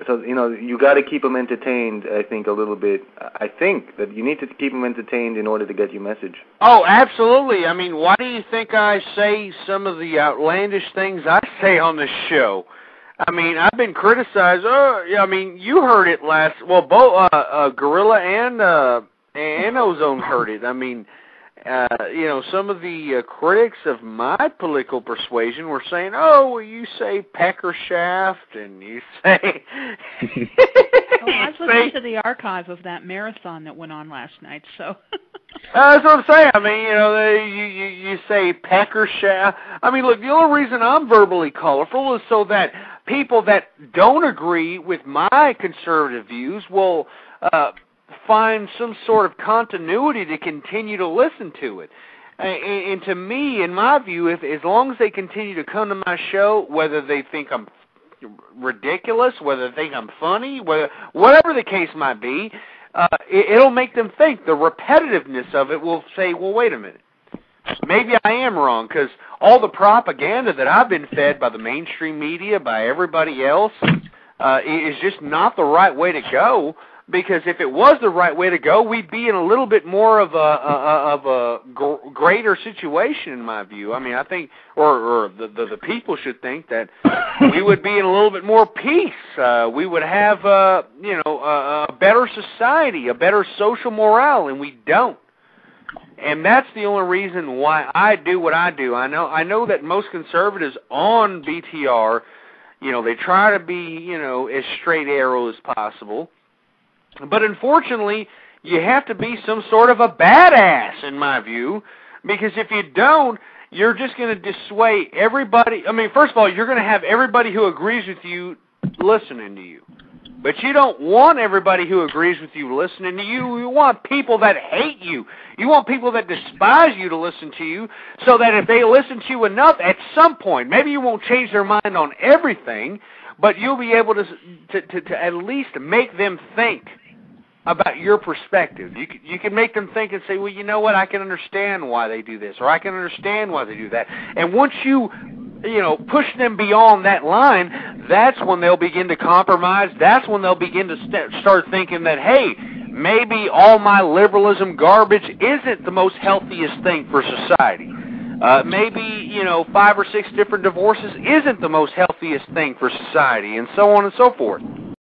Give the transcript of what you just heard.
So, you got to keep them entertained, I think, a little bit. I think that you need to keep them entertained in order to get your message. Oh, absolutely. I mean, why do you think I say some of the outlandish things I say on the show? I mean, I've been criticized. Oh, yeah, I mean, you heard it last. Well, both Gorilla and Ozone heard it. I mean, some of the critics of my political persuasion were saying, "Oh, well, you say pecker shaft, and you say." I was listening to the archive of that marathon that went on last night, so. That's what I'm saying. I mean, you say pecker shaft. I mean, look, the only reason I'm verbally colorful is so that people that don't agree with my conservative views will find some sort of continuity to continue to listen to it. And to me, in my view, as long as they continue to come to my show, whether they think I'm ridiculous, whether they think I'm funny, whatever the case might be, it'll make them think. The repetitiveness of it will say, well, wait a minute. Maybe I am wrong, because all the propaganda that I've been fed by the mainstream media, by everybody else, is just not the right way to go. Because if it was the right way to go, we'd be in a little bit more of a greater situation, in my view. I mean, I think, or the people should think that we would be in a little bit more peace. We would have, a better society, a better social morale, and we don't. And that's the only reason why I do what I do. I know that most conservatives on BTR, they try to be, as straight arrow as possible. But unfortunately, you have to be some sort of a badass, in my view, because if you don't, you're just going to dissuade everybody. I mean, first of all, you're going to have everybody who agrees with you listening to you. But you don't want everybody who agrees with you listening to you. You want people that hate you. You want people that despise you to listen to you, so that if they listen to you enough, at some point, maybe you won't change their mind on everything, but you'll be able to at least make them think about your perspective. You can make them think and say, well, you know what, I can understand why they do this, or I can understand why they do that. And once you push them beyond that line, that's when they'll begin to compromise. That's when they'll begin to start thinking that, hey, maybe all my liberalism garbage isn't the most healthiest thing for society. Maybe, 5 or 6 different divorces isn't the most healthiest thing for society, and so on and so forth.